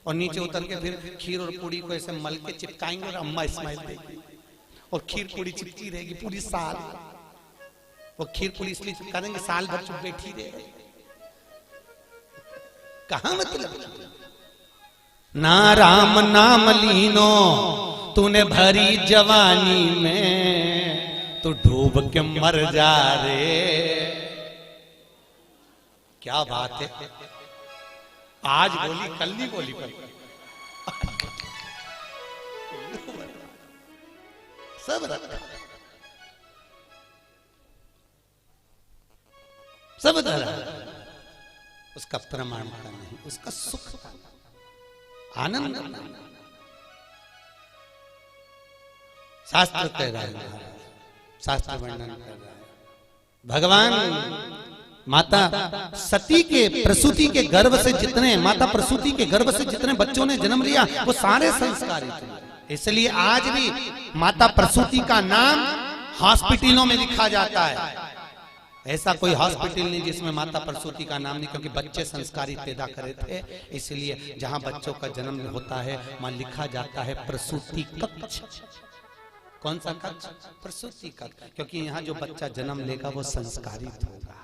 और नीचे उतर के फिर खीर और पूड़ी को ऐसे मल के चिपकाएंगे और अम्मा स्माइल देगी और खीर पूड़ी चिपकी रहेगी पूरी साल। वो खीर पूड़ी इसलिए चिपका देंगे साल भर चुप बैठी रहे। कहां मतलब ना राम नाम लीनो तूने भरी जवानी में, तू डूब के मर जा रे। क्या बात है, आज बोली कल नहीं बोली पर सब सब उसका प्रमाण का नहीं, उसका सुख का आनंद। शास्त्र कह रहा है, शास्त्र वर्णन कर रहा है। भगवान माता सती के प्रसूति के गर्भ से जितने, माता प्रसूति के गर्भ से जितने बच्चों ने जन्म लिया वो सारे संस्कारित थे। इसलिए आज भी माता प्रसूति का नाम हॉस्पिटलों में लिखा जाता है। ऐसा कोई हॉस्पिटल नहीं जिसमें माता प्रसूति का नाम नहीं, क्योंकि बच्चे संस्कारी पैदा करे थे। इसलिए जहां बच्चों का जन्म होता है वहां लिखा जाता है प्रसूति कक्ष। कौन सा कक्ष? प्रसूति कक्ष, क्योंकि यहाँ जो बच्चा जन्म लेगा वो संस्कारित होगा,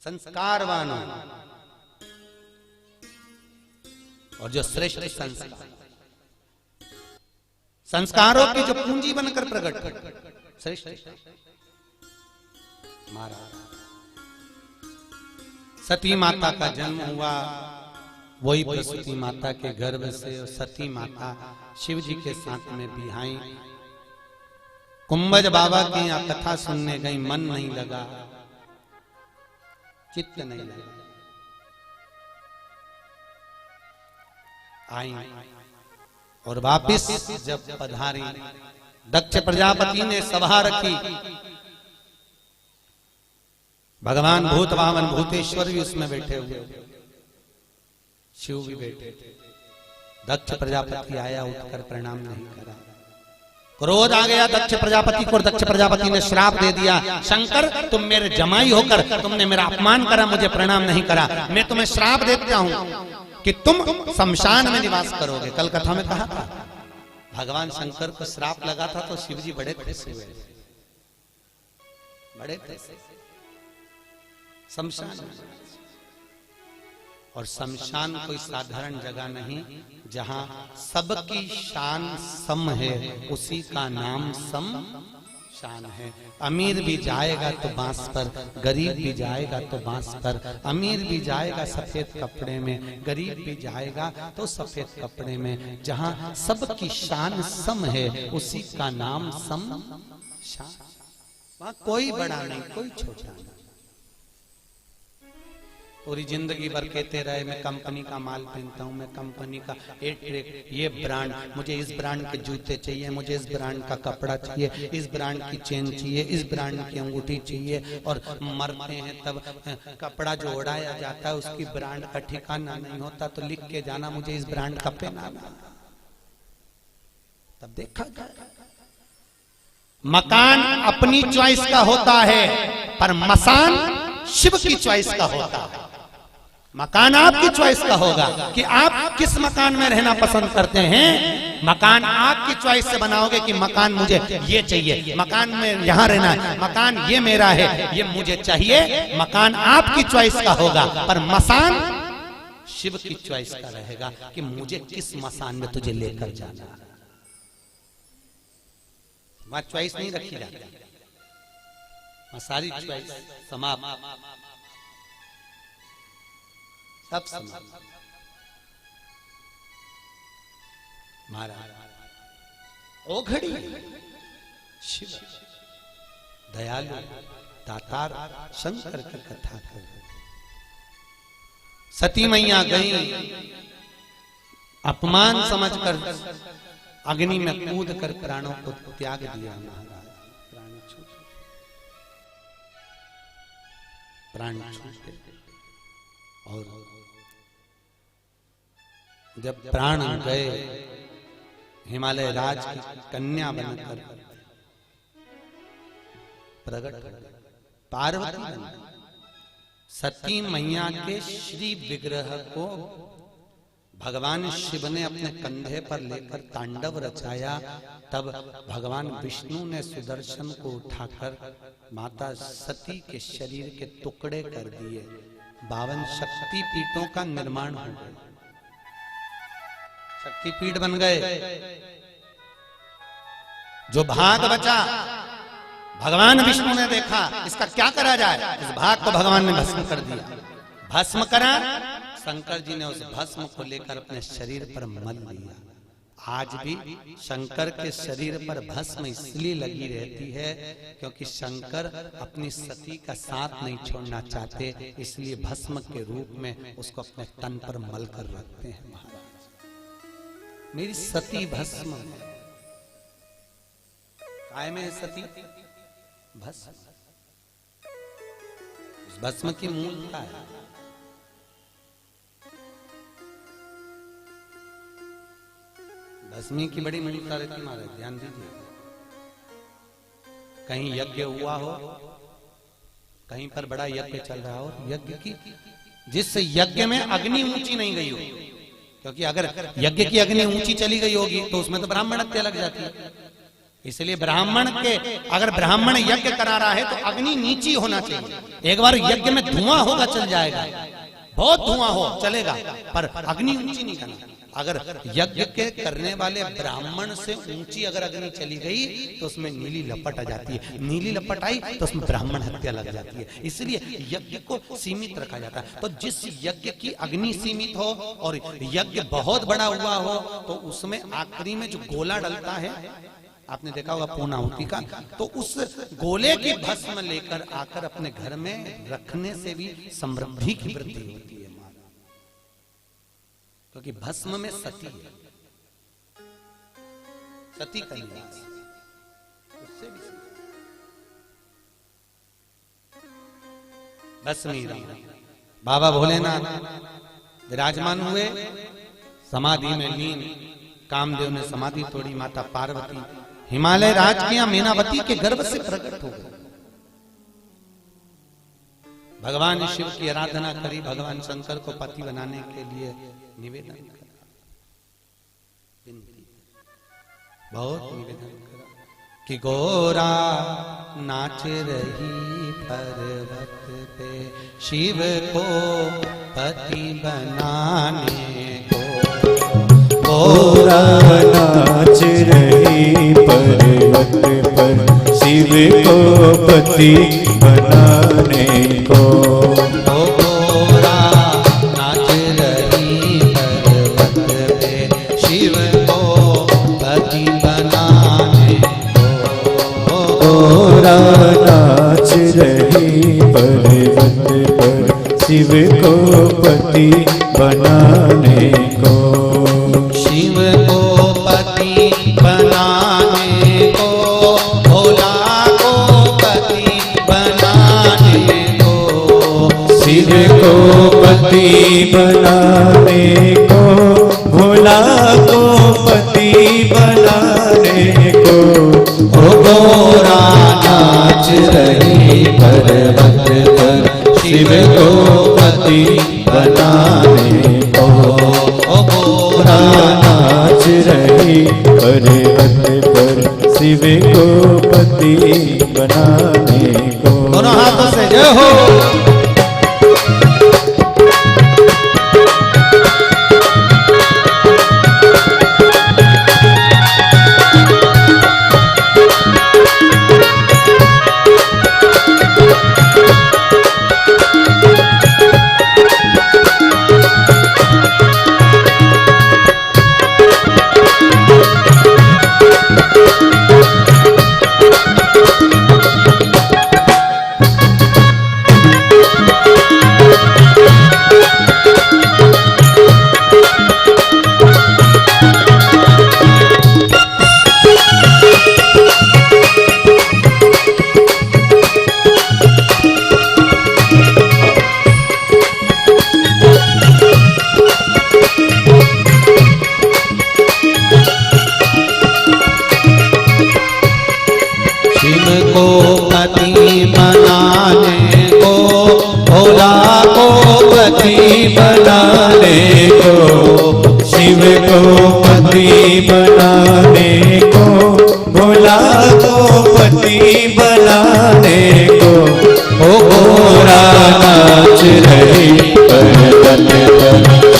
संस्कारवान होगा। और जो श्रेष्ठ संस्कार, संस्कारों की जो पूंजी बनकर प्रकट कर श्रेष्ठ महाराज। सती माता का जन्म हुआ वही प्रसूति माता के गर्भ से। सती माता शिव जी के साथ में बिहाई। कुंभज बाबा की यहाँ कथा सुनने गई, मन नहीं लगा, चित्त नहीं लगा। आई और वापिस जब पधारी, दक्ष प्रजापति ने सभा रखी। भगवान भूत वामन भूतेश्वर भी उसमें बैठे हुए, शिव भी बैठे थे। दक्ष प्रजापति आया, उठकर प्रणाम नहीं करा। क्रोध आ गया दक्ष प्रजापति को। दक्ष प्रजापति ने श्राप दे दिया, शंकर तुम मेरे जमाई होकर तुमने मेरा अपमान करा, मुझे प्रणाम नहीं करा। मैं तुम्हें श्राप देता हूं कि तुम शमशान में निवास करोगे। कल कथा में कहा था भगवान शंकर को श्राप लगा था तो शिव जी बड़े खुश हुए, बड़े खुश। शमशान, और शमशान कोई साधारण जगह नहीं, जहां सबकी शान सम है, उसी का नाम शमशान है। अमीर भी जाएगा तो बांस पर, गरीब भी जाएगा तो बांस पर। अमीर भी जाएगा सफेद कपड़े में, गरीब भी जाएगा तो सफेद कपड़े में। जहां सबकी शान सम है, उसी का नाम शमशान। वहां कोई बड़ा नहीं, कोई छोटा नहीं। पूरी जिंदगी भर कहते रहे मैं कंपनी का माल पहनता हूँ, मैं कंपनी का ये ब्रांड, मुझे इस ब्रांड के जूते चाहिए, मुझे इस ब्रांड का कपड़ा चाहिए, इस ब्रांड की चेन चाहिए, इस ब्रांड की अंगूठी चाहिए। और मरते हैं तब कपड़ा जो उड़ाया जाता है उसकी ब्रांड का ठिकाना नहीं होता, तो लिख के जाना मुझे इस ब्रांड का पहनाना। तब देखा मकान अपनी चॉइस का होता है, पर मसान शिव की चॉइस का होता है। मकान आपकी चॉइस का होगा कि आप किस मकान में रहना पसंद करते हैं। मकान आपकी चॉइस से बनाओगे कि मकान मुझे ये चाहिए, मकान में यहां रहना है, मकान ये मेरा है, ये मुझे चाहिए। मकान आपकी चॉइस का होगा, पर मसान शिव की चॉइस का रहेगा कि मुझे किस मसान में तुझे लेकर जाना। वहां चॉइस नहीं रखी जाती, वहां सारी चॉइस समाप्त, सब समाप्त। महाराज ओ घड़ी शिव दयालु दातार शंकर की कथा कर। सती मैया गई, अपमान समझकर अग्नि में कूद कर प्राणों को त्याग दिया। प्राण छूटे, और जब प्राण गए हिमालय राज की कन्या बनकर प्रकट पार्वती बनकर सती मैया के श्री विग्रह को भगवान शिव ने अपने कंधे पर लेकर तांडव रचाया, तब भगवान विष्णु ने सुदर्शन को उठाकर माता सती के शरीर के टुकड़े कर दिए। 52 शक्ति पीठों का निर्माण हो गया, शक्ति पीठ बन गए। जो भाग बचा भगवान विष्णु ने देखा इसका क्या करा जाए, इस भाग को भगवान ने भस्म कर दिया। भस्म करा, शंकर जी ने उस भस्म को लेकर अपने शरीर पर मल लिया। आज भी शंकर के शरीर पर भस्म इसलिए लगी रहती है क्योंकि शंकर अपनी सती का साथ नहीं छोड़ना चाहते, इसलिए भस्म के रूप में उसको अपने तन पर मल कर रखते हैं। महाराज मेरी सती भस्म काय में है, सती भस्म। उस भस्म की मूल क्या है? भस्मी की बड़ी मूलता रहती महाराज, ध्यान दीजिए। कहीं यज्ञ हुआ हो, कहीं पर बड़ा यज्ञ चल रहा हो, यज्ञ की जिस यज्ञ में अग्नि ऊंची नहीं गई हो, क्योंकि अगर यज्ञ की अग्नि ऊंची चली गई होगी तो उसमें तो ब्राह्मण हत्या लग जाती है। इसलिए ब्राह्मण के अगर ब्राह्मण यज्ञ करा रहा है तो अग्नि नीची होना चाहिए। एक बार यज्ञ में धुआं होगा चल जाएगा, बहुत धुआं हो चलेगा, पर अग्नि ऊंची नहीं करना। अगर यज्ञ के करने वाले ब्राह्मण से ऊंची अगर अग्नि चली गई तो उसमें नीली लपट आ जाती है, नीली लपट आई तो उसमें ब्राह्मण हत्या लग जाती है। इसलिए यज्ञ को सीमित रखा जाता है। तो जिस यज्ञ की अग्नि सीमित हो और यज्ञ बहुत बड़ा हुआ हो तो उसमें आखिरी में जो गोला डलता है, आपने देखा होगा पूर्णाहुति का, तो उस गोले की भस्म लेकर आकर अपने घर में रखने से भी समृद्धि की वृद्धि होती है, क्योंकि भस्म में सती है, सती का निवास, उससे भी भस्मी राम। बाबा भोलेनाथ विराजमान हुए, समाधि में लीन। कामदेव ने समाधि तोड़ी, माता पार्वती हिमालय राज किया, मीनावती के गर्भ से प्रकट हो गए। भगवान शिव की आराधना करी, भगवान शंकर को पति बनाने के लिए निवेदन करा, बहुत निवेदन करा कि गोरा नाच रही पर्वत पे शिव को पति बनाने को। गोरा नाच रही पर्वत पर शिव को पति बनाने को। गोरा नाच रही पर्वत पे शिव को पति बनाने को। गोरा नाच रही पर्वत पर शिव को पति बनाने को। शिव को पति बनाने को, भोला को पति बनाने को। शिव को पति बनाने को, भोला को पति बनाने को। ओ गोरा नाच रही पर्वत पर शिव को पति बनाने को। ओ गोरा नाच रही पर्वत पर शिव को पति बनाने को। दोनों हाथों से जय हो।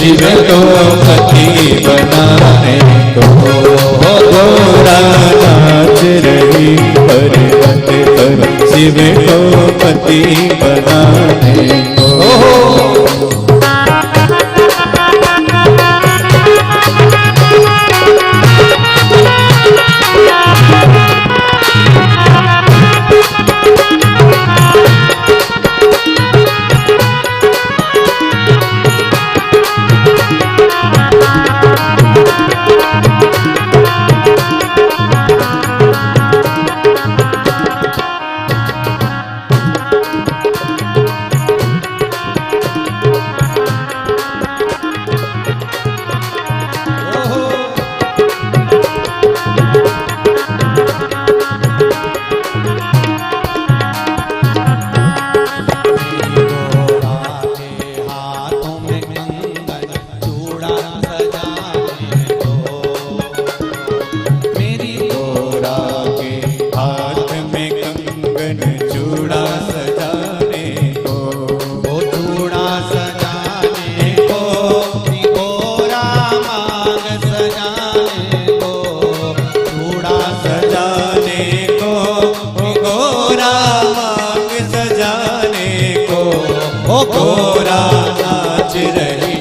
शिव को पति बनाने को। गोरा नाच रही पर्वत पर शिव को पति बनाने को। गोरा नाच रही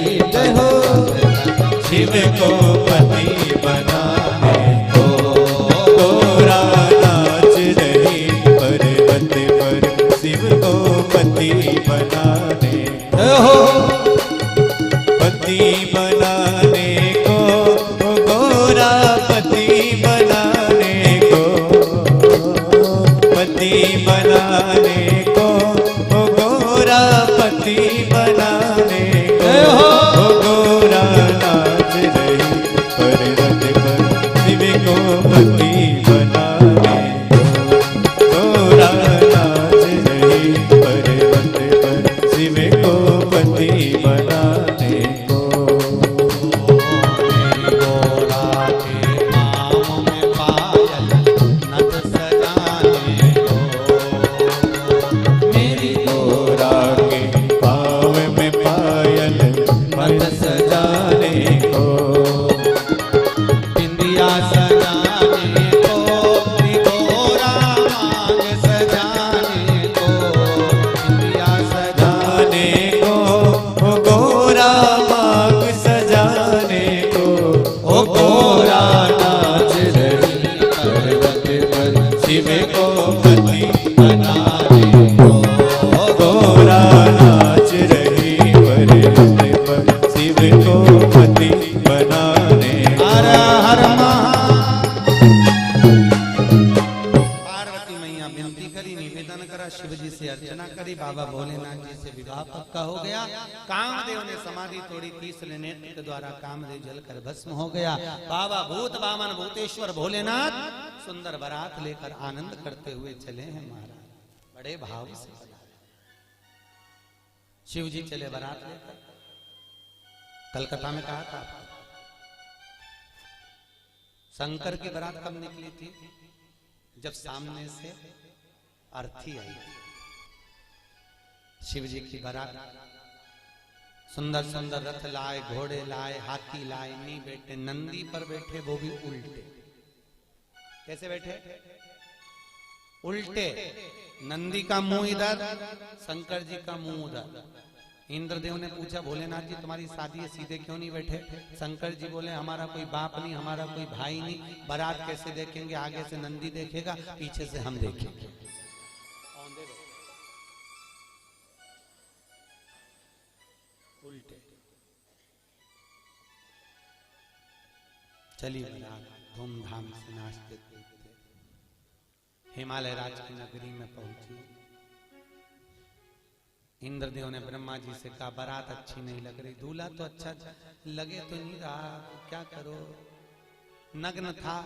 शिव को पति बनाने को। गोरा नाच रही पर्वत पर शिव को पति बनाने को। पति बनाने को गोरा पति बनाने को। पति बनाने को गोरा पति बनाने को। गोरा नाच रही पर्वत पर शिव को पति बनाने को। गोरा नाच रही पर्वत पर शिव को पति बनाने को। गोरा के पाँव में पायल नथ सजाने को। मेरी गोरा के पाँव में पायल नथ सजाने को। बिंदिया सजाने को गोरा मांग सजाने को। बिंदिया सजाने को गोरा मांग सजाने को। ओ गोरा नाच रही पर्वत पर शिव को पति बनाने को। गोरा नाच रही पर्वत पर शिव को पति बनाने को। हर हर पार्वती मैया विनती करी, निवेदन करा, शिव जी से अर्चना करी, बाबा भोलेनाथ जी से विवाह पक्का हो गया। कामदेव ने समाधि तोड़ी, तीसरे नेत्र के द्वारा कामदेव जलकर भस्म हो गया। बाबा भूत बामन भूतेश्वर भोलेनाथ सुंदर बारात लेकर आनंद करते हुए चले हैं महाराज, बड़े भाव से। शिव जी चले बारात लेकर, कलकत्ता में कहा था शंकर की बारात कब निकली थी? जब सामने से अर्थी आई थी। शिव जी की बारात सुंदर सुंदर रथ लाए, घोड़े लाए, हाथी लाए, नी बैठे, नंदी पर बैठे, वो भी उल्टे। कैसे बैठे? उल्टे। नंदी का मुंह इधर, शंकर जी का मुंह उधर। इंद्रदेव ने पूछा, भोलेनाथ जी तुम्हारी शादी है, सीधे क्यों नहीं बैठे? शंकर जी बोले, हमारा कोई बाप नहीं, हमारा कोई भाई नहीं, बारात कैसे देखेंगे? आगे से नंदी देखेगा, पीछे से हम देखेंगे। उल्टे। चलिए बारात धूमधाम से नाचते कूदते हिमालय राज की नगरी में पहुंची। इंद्रदेव ने ब्रह्मा जी से कहा, बारात अच्छी नहीं लग रही, दूल्हा तो अच्छा लगे तो नहीं रहा, क्या करो? नग्न था,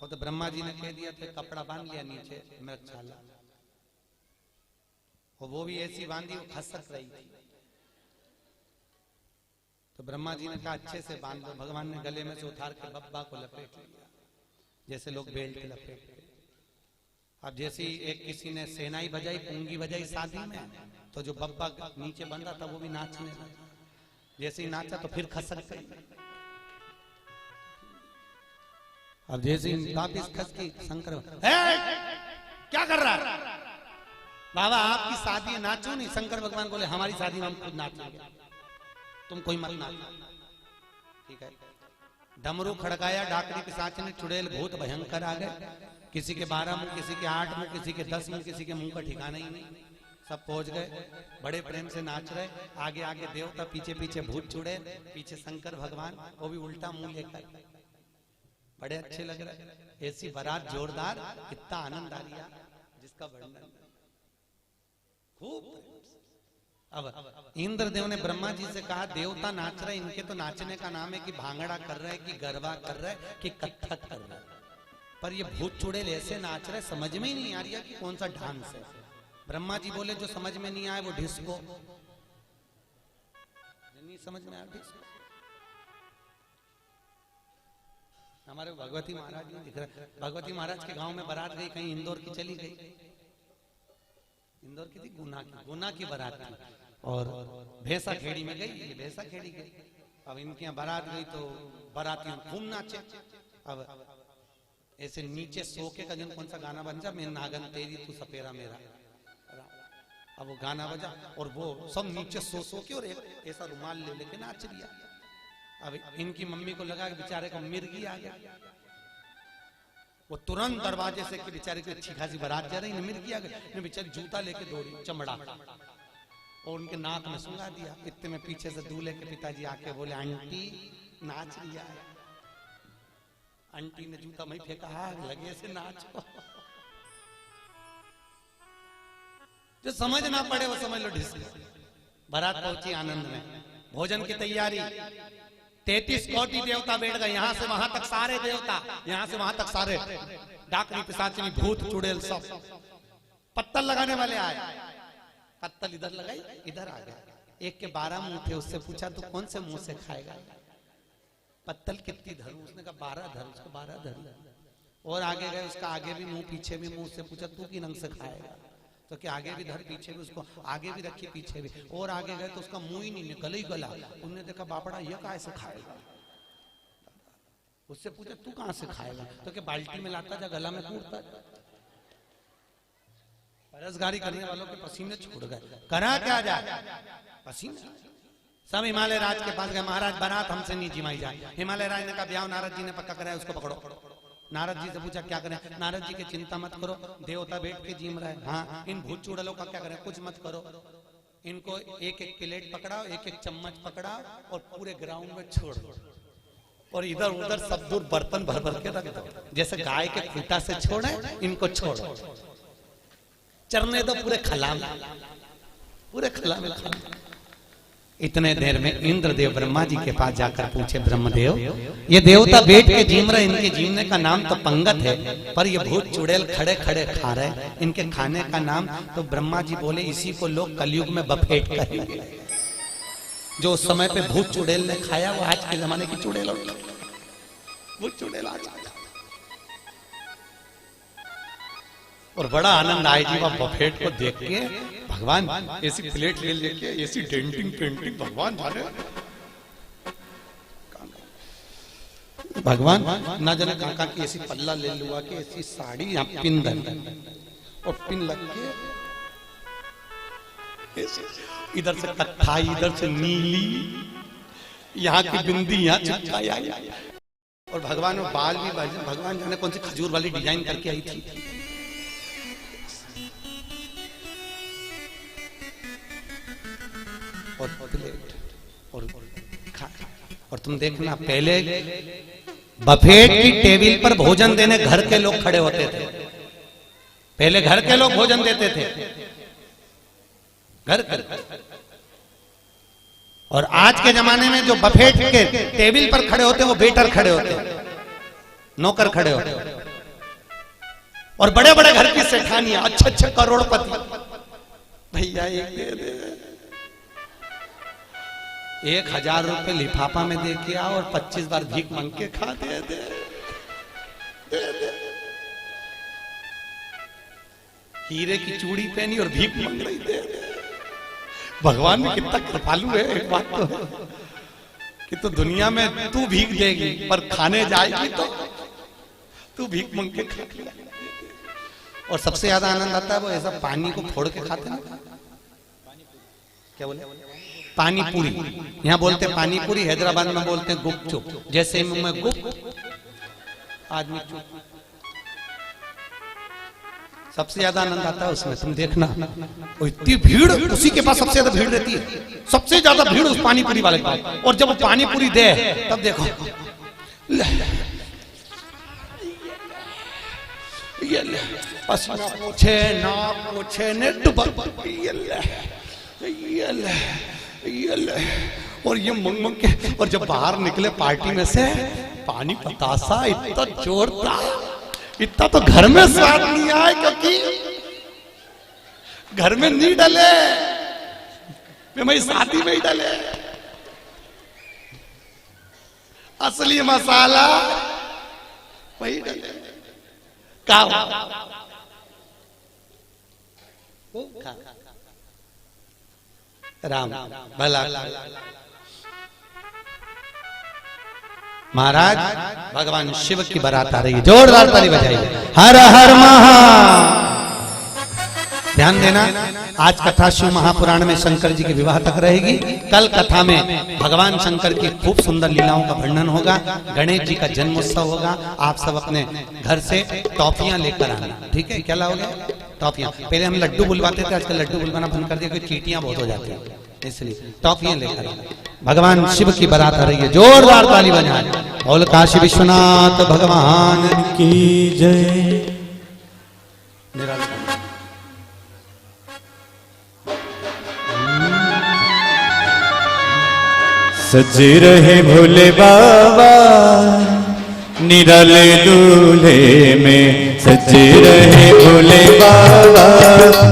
और तो ब्रह्मा जी ने कह दिया तो कपड़ा बांध लिया नीचे मृगशाला, और वो भी ऐसी बांधी वो खसक रही थी। तो ब्रह्मा जी ने कहा अच्छे से बांध लो। भगवान ने गले में से उतार के बब्बा को लपेट लिया, जैसे लोग बेल्ट लपेटते। अब जैसे एक किसी ने सेनाई बजाई, पूंगी बजाई शादी में, तो जो बब्बा नीचे बंधा था वो भी नाचने लगा। जैसे ही नाचा तो फिर खसक गई। अब जैसे ही वापिस खस की शंकर क्या कर रहा है? बाबा आपकी शादी है, नाचो नहीं। शंकर भगवान बोले हमारी शादी में हम खुद नाचेंगे, तुम कोई मत नाचो। ठीक है। डमरू खड़काया, डाकनी पिशाच ने, चुड़ैल भूत भयंकर आ गए। किसी के 12 मुंह, किसी के 8 मुंह, किसी के 10 मुंह, किसी के मुंह का ठिकाना ही नहीं। सब पहुंच गए, बड़े प्रेम से नाच रहे। आगे आगे देवता, पीछे पीछे भूत चुड़ैल, पीछे शंकर भगवान, वो भी उल्टा मुंह लेकर। बड़े अच्छे लग रहे। ऐसी बारात जोरदार, इतना आनंद आ रहा जिसका वर्णन खूब। अब इंद्रदेव ने ब्रह्मा जी से कहा देवता नाच रहे, इनके तो नाचने का नाम है कि भांगड़ा कर रहे, कि गरबा कर रहे, कि कथक कर रहे, पर ये भूत चुड़ैल ऐसे नाच रहे, समझ में ही नहीं आ रही कि कौन सा डांस है। ब्रह्मा जी बोले जो समझ में नहीं आए वो डिस्को। नहीं समझ में आया डिस्को। हमारे भगवती महाराज नहीं दिख रहे। भगवती महाराज के गांव में बारात गई, कहीं इंदौर की चली गई। इंदौर की थी, गुना की बारात थी, और भैंसा खेड़ी में गई, ये भैंसा खेड़ी गई। अब इनके यहाँ बारात गई तो बारातियों खूब नाचे। अब ऐसे नीचे सो के कजन कौन सा गाना बन जा, मैं नागन तेरी तू सपेरा मेरा। अब वो गाना बजा और वो सब नीचे सो के और एक ऐसा रुमाल ले लेके नाच लिया। अब इनकी मम्मी को लगा कि बेचारे को मिर्गी आ गया। वो तुरंत दरवाजे से कि बेचारे की अच्छी खासी बारात जा रही, मिर्गी आ गई। बेचारी जूता लेके दौड़ी, चमड़ा, और उनके नाक में सुंगा दिया। इतने में पीछे से दूल्हे के पिताजी आके बोले आंटी नाच लिया है। आंटी ने जूता में फेंका, लगे से नाचो। जो समझ ना पड़े वो समझ लो ढिसले। बारात पहुंची आनंद में, भोजन की तैयारी। 33 कोटि देवता बैठ गए, यहां से वहां तक सारे देवता, यहां से वहां तक सारे डाकनी पिशाचिनी भूत चुड़ैल सब। पत्तल लगाने वाले आए, पत्तल इधर लगाई, इधर आ गया। एक के 12 मुंह थे, उससे पूछा तू कौन से मुंह से खाएगा? पत्तल कितनी धरूं? उसने कहा 12 धर। उसको 12 धर। और आगे गए, उसका आगे भी मुंह पीछे भी मुंह। से पूछा तू की रंग से खाएगा? तो क्या आगे भी धर, पीछे भी, उसको आगे भी रखी पीछे भी। और आगे गए तो उसका मुंह ही नहीं, गला ही गला। उन्होंने देखा बापड़ा ये कहाँ से खाएगा? उससे पूछा तू कहाँ से खाएगा? तो क्या बाल्टी में लाता जा, गला में कूटता। परसगारी करने वालों के पसीने छोड़ गए। करा क्या जाए? पसीना। सब हिमालय राज के पास गए, महाराज बारात हमसे नहीं जिमाई जाए। हिमालय राज ने कहा ब्याह नारद जी ने पक्का कराया, उसको पकड़ो। नारद जी से पूछा क्या करें? नारद जी की चिंता मत करो, देवता बैठ के जिम रहे। हाँ, इन भूत चुड़ैलों का क्या करें? कुछ मत करो। इनको एक एक प्लेट पकड़ाओ, एक एक चम्मच पकड़ाओ और पूरे ग्राउंड में छोड़ दो, और इधर उधर सब दूर बर्तन भर भर के रख दो। जैसे गाय के खूंटा से छोड़े, इनको छोड़ो, चरने दो पूरे खला में, पूरे खला में। इतने देर में इंद्रदेव ब्रह्मा जी के पास जाकर पूछे, ब्रह्मदेव ये देवता बैठ के जीम रहे, इनके जीवने का नाम तो पंगत है, पर ये भूत चुड़ैल खड़े खड़े खा रहे, इनके खाने का नाम? तो ब्रह्मा जी बोले इसी को लोग कलयुग में बफेट कहेंगे। जो उस समय पे भूत चुड़ैल ने खाया वो आज के जमाने की चुड़ैल, भूत चुड़ैल आज। और बड़ा आनंद आए जी वह बफेट को देख के। भगवान ऐसी प्लेट ले लेके, ऐसी डेंटिंग पेंटिंग, भगवान जाने भगवान ना जाने काका की ऐसी पल्ला ले लुआ के, ऐसी साड़ी यहाँ पिन दल और पिन लग के, इधर से कत्थाई, इधर से नीली, यहाँ की बिंदी यहाँ चिपकाई आई। और भगवान में बाल भी, भगवान जाने कौन सी खजूर वाली डिजाइन करके आई थी। और प्लेट और तुम देखना, पहले बफेट की टेबल पर भोजन देने घर के लोग खड़े होते थे। पहले घर के लोग भोजन देते थे, घर के। और आज के जमाने में जो बफेट के टेबल पर खड़े होते हैं वो वेटर खड़े होते हैं, नौकर खड़े होते हैं। और बड़े बड़े घर की सेठानियां, अच्छे अच्छे करोड़पति, भैया एक दे दे, 1000 रुपए लिफाफा में दे के आओ और 25 बार भीख मांग के खा। दे दे, दे दे। हीरे की चूड़ी पहनी और भीख मांग रही। दे दे। भगवान में कितना कृपालु है, एक बात तो। कि तो दुनिया में तू भीख देगी पर खाने जाएगी तो तू भीख मांग के खा। और सबसे ज्यादा आनंद आता है वो ऐसा पानी को फोड़ के खाते हैं। क्या बोले? पानी पूरी। यहाँ बोलते पानी पूरी, हैदराबाद में बोलते हैं गुपचुप। जैसे मुंह में गुप आदमी चुप। सबसे ज्यादा आनंद आता है उसमें, तुम देखना। इतनी भीड़, उसी के पास सबसे ज्यादा भीड़ रहती है, सबसे ज्यादा भीड़ उस पानी पूरी वाले के पास। और जब वो पानी पूरी दे तब देखो ये ले पसीना पोछे, नाक पोछे, नेट ये ले और ये मंग मंग के। और जब बाहर निकले पार्टी में से पानी पतासा इतना जोर था, इतना तो घर में स्वाद नहीं आए, क्योंकि घर में नहीं डले, मैं शादी में ही डले। असली मसाला वही डले। का राम भला महाराज भगवान शिव की बारात आ रही है, जोरदार ताली बजाइए। हर हर महा। ध्यान देना, आज कथा शिव महापुराण में शंकर जी के विवाह तक रहेगी। कल कथा में भगवान शंकर की खूब सुंदर लीलाओं का वर्णन होगा। गणेश जी का जन्मोत्सव होगा। आप सब अपने घर से टॉफियां लेकर आना, ठीक है? क्या लाओगे? टॉफियां। पहले हम लड्डू बुलवाते थे, आजकल लड्डू बुलवाना बंद कर दिया क्योंकि चींटियां बहुत हो जाती हैं, इसलिए टॉफियां लेकर आना। भगवान शिव की बारात आ रही है, जोरदार ताली बजाएं। बोल काशी विश्वनाथ भगवान की जय। सजे रहे भोले बाबा निराले दूल्हे में, सजे रहे भोले बाबा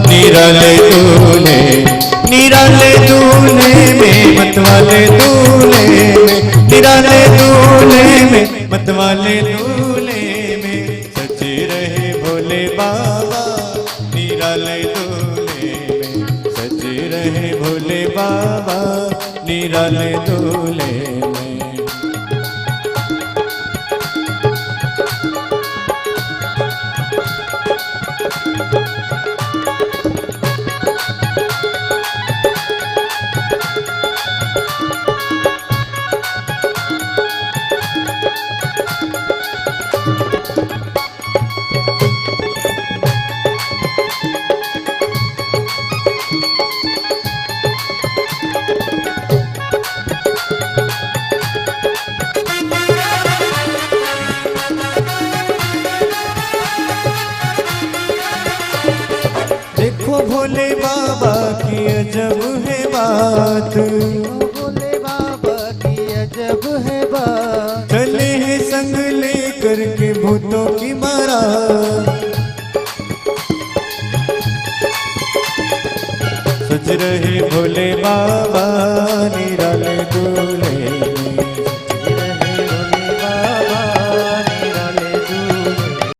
निराले दूल्हे, निराले दूल्हे में मतवाले दूल्हे में, निराले दूल्हे में मतवाले दूल्हे में। सजे रहे भोले बाबा निराले दूल्हे में, सजे रहे भोले बाबा निराले दूल्हे में। भोले बाबा की अजब है बात, भोले बाबा की अजब है बात। चले हैं संग लेकर के भूतों की बारात, सज रहे भोले बाबा निराले दूल्हे